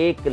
1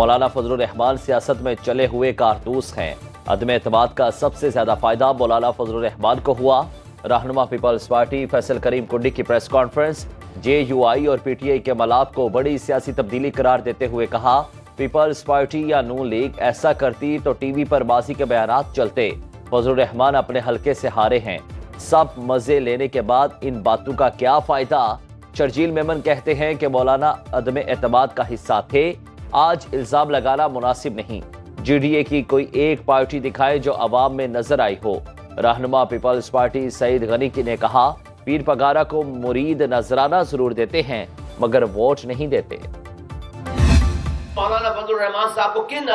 مولانا فضل الرحمان سیاست میں چلے ہوئے کارتوس ہیں، عدم اعتماد کا سب سے زیادہ فائدہ مولانا فضل الرحمان کو ہوا۔ رہنما پیپلز پارٹی فیصل کریم کنڈی کی پریس کانفرنس، جے یو آئی اور پی ٹی آئی کے ملاپ کو بڑی سیاسی تبدیلی قرار دیتے ہوئے کہا، پیپلز پارٹی یا نون لیگ ایسا کرتی تو ٹی وی پر ماضی کے بیانات چلتے۔ فضل الرحمان اپنے حلقے سے ہارے ہیں، سب مزے لینے کے بعد ان باتوں کا کیا فائدہ؟ شرجیل میمن کہتے ہیں کہ مولانا عدم اعتماد کا حصہ تھے، آج الزام لگانا مناسب نہیں۔ جی ڈی اے کی کوئی ایک پارٹی دکھائے جو عوام میں نظر آئی ہو۔ رہنما پیپلز پارٹی سعید غنی نے کہا، پیر پگارا کو مرید نذرانہ ضرور دیتے ہیں مگر ووٹ نہیں دیتے۔ مولانا فضل الرحمان صاحب کو کن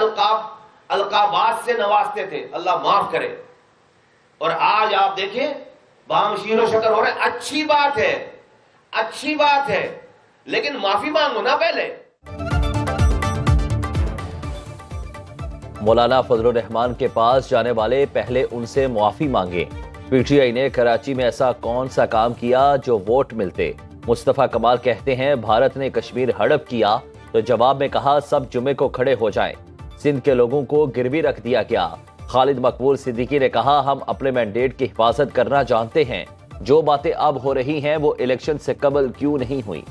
القابات سے نوازتے تھے، اللہ معاف کرے، اور آج آپ دیکھیں باہم شیر و شکر ہو رہے ہیں۔ اچھی بات ہے لیکن معافی مانگو نا پہلے۔ مولانا فضل الرحمان کے پاس جانے والے پہلے ان سے معافی مانگے۔ پی ٹی آئی نے کراچی میں ایسا کون سا کام کیا جو ووٹ ملتے؟ مصطفیٰ کمال کہتے ہیں، بھارت نے کشمیر ہڑپ کیا تو جواب میں کہا سب جمعے کو کھڑے ہو جائیں، سندھ کے لوگوں کو گروی رکھ دیا گیا۔ خالد مقبول صدیقی نے کہا، ہم اپنے مینڈیٹ کی حفاظت کرنا جانتے ہیں، جو باتیں اب ہو رہی ہیں وہ الیکشن سے قبل کیوں نہیں ہوئی؟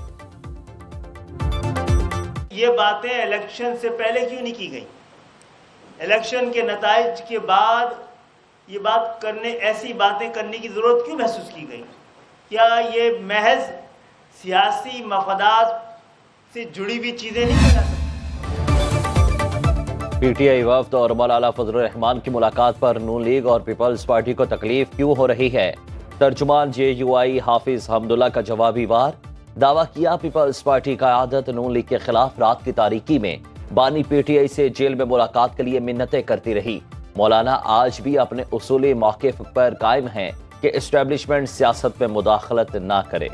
یہ باتیں الیکشن سے پہلے کیوں نہیں کی گئی؟ الیکشن کے نتائج کے بعد یہ ایسی باتیں کرنے کی ضرورت کیوں محسوس کی گئی؟ کیا یہ محض سیاسی مفادات سے جڑی ہوئی چیزیں نہیں بنا سکتی؟ پی ٹی آئی وفد اور مولانا فضل الرحمان کی ملاقات پر نون لیگ اور پیپلز پارٹی کو تکلیف کیوں ہو رہی ہے؟ ترجمان جے یو آئی حافظ حمداللہ کا جوابی وار، دعویٰ کیا پیپلز پارٹی کا عادت نون لیگ کے خلاف رات کی تاریکی میں بانی پی ٹی آئی سے جیل میں ملاقات کے لیے منتیں کرتی رہی۔ مولانا آج بھی اپنے اصولی موقف پر قائم ہیں کہ اسٹیبلشمنٹ سیاست میں مداخلت نہ کرے۔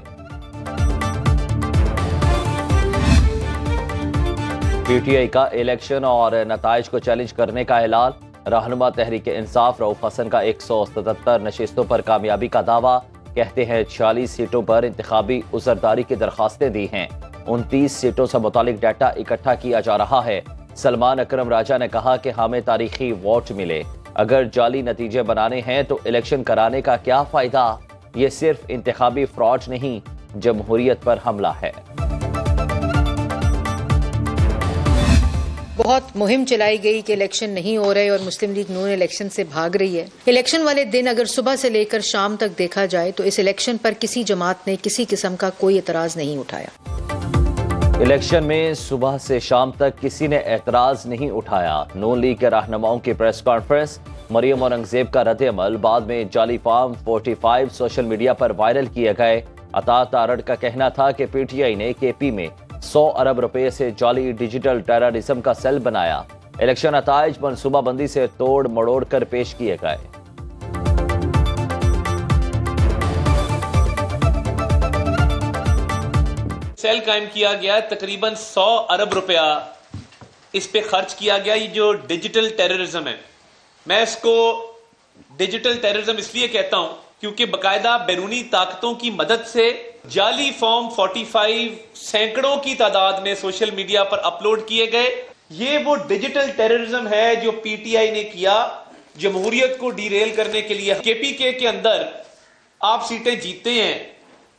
پی ٹی آئی کا الیکشن اور نتائج کو چیلنج کرنے کا اعلان، رہنما تحریک انصاف رؤوف حسن کا 177 نشستوں پر کامیابی کا دعویٰ، کہتے ہیں 46 سیٹوں پر انتخابی عذرداری کی درخواستیں دی ہیں، 29 سیٹوں سے متعلق ڈیٹا اکٹھا کیا جا رہا ہے۔ سلمان اکرم راجہ نے کہا کہ ہمیں تاریخی ووٹ ملے، اگر جعلی نتیجے بنانے ہیں تو الیکشن کرانے کا کیا فائدہ؟ یہ صرف انتخابی فراڈ نہیں، جمہوریت پر حملہ ہے۔ بہت مہم چلائی گئی کہ الیکشن نہیں ہو رہے اور مسلم لیگ نون الیکشن سے بھاگ رہی ہے۔ الیکشن والے دن اگر صبح سے لے کر شام تک دیکھا جائے تو اس الیکشن پر کسی جماعت نے کسی قسم کا کوئی اعتراض نہیں اٹھایا۔ الیکشن میں صبح سے شام تک کسی نے اعتراض نہیں اٹھایا۔ نون لیگ کے رہنماؤں کی پریس کانفرنس، مریم اورنگزیب کا رد عمل، بعد میں جعلی فارم 45 سوشل میڈیا پر وائرل کیے گئے۔ عطا تارڑ کا کہنا تھا کہ پی ٹی آئی نے کے پی میں 100 ارب روپے سے جعلی ڈیجیٹل ٹیررزم کا سیل بنایا۔ الیکشن نتائج منصوبہ بندی سے توڑ مڑوڑ کر پیش کیے گئے۔ سیل قائم کیا گیا، تقریباً 100 ارب روپیہ اس پہ خرچ کیا گیا۔ یہ جو ڈیجیٹل ٹیررزم ہے، میں اس کو ڈیجیٹل ٹیررزم اس لیے کہتا ہوں کیونکہ باقاعدہ بیرونی طاقتوں کی مدد سے جعلی فارم 45 سینکڑوں کی تعداد میں سوشل میڈیا پر اپلوڈ کیے گئے۔ یہ وہ ڈیجیٹل ٹیررزم ہے جو پی ٹی آئی نے کیا جمہوریت کو ڈیریل کرنے کے لیے۔ کے پی کے اندر آپ سیٹیں جیتتے ہیں،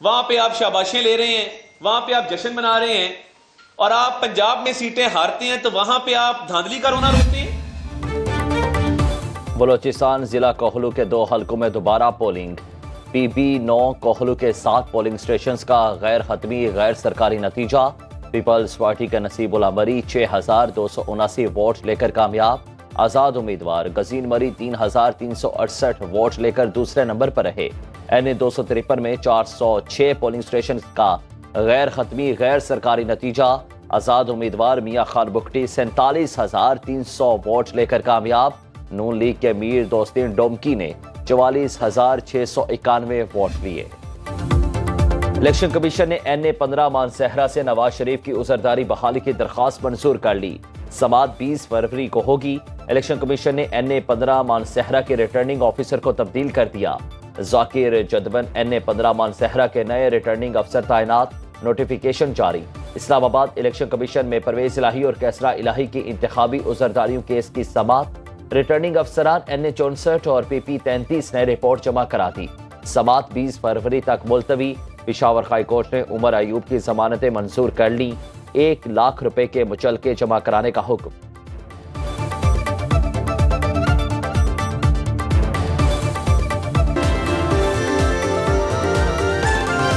وہاں پہ آپ شاباشیں لے رہے ہیں، وہاں پہ آپ جشن منا رہے ہیں، اور آپ پنجاب میں سیٹیں ہارتے ہیں تو وہاں پہ آپ دھاندلی کا رونا روتے ہیں۔ بلوچستان ضلع کوہلو کے 2 حلقوں میں دوبارہ پولنگ، پی بی 9 کوہلو کے 7 پولنگ سٹیشنز کا غیر حتمی غیر سرکاری نتیجہ، پیپلز پارٹی کا نصیب اللہ مری 6279 ووٹ لے کر کامیاب، آزاد امیدوار گزین مری 3368 ووٹ لے کر دوسرے نمبر پر رہے۔ این 253 میں 406 پولنگ سٹیشن کا غیر حتمی غیر سرکاری نتیجہ، آزاد امیدوار میاں خان بکٹی 47300 ووٹ لے کر کامیاب، نون لیگ کے میر دوستین ڈومکی نے 44691 ووٹ لیے۔ الیکشن کمیشن نے این اے 15 مانسہرہ سے نواز شریف کی عذرداری بحالی کی درخواست منظور کر لی، سماعت 20 فروری کو ہوگی۔ الیکشن کمیشن نے این اے 15 مانسہرہ کے ریٹرننگ آفیسر کو تبدیل کر دیا، ذاکر جدون این اے 15 مانسہرہ کے نئے ریٹرننگ افسر تعینات، نوٹیفیکیشن جاری۔ اسلام آباد الیکشن کمیشن میں پرویز الہی اور کیسرا الہی کی انتخابی عذرداریوں کیس کی سماعت۔ ریٹرننگ افسران NH 64 اور PP 33 نے رپورٹ جمع کرا دی۔ سماعت 20 فروری تک ملتوی۔ پشاور ہائی کورٹ نے عمر ایوب کی ضمانتیں منظور کر لیں۔ 1 لاکھ روپے کے مچلکے جمع کرانے کا حکم۔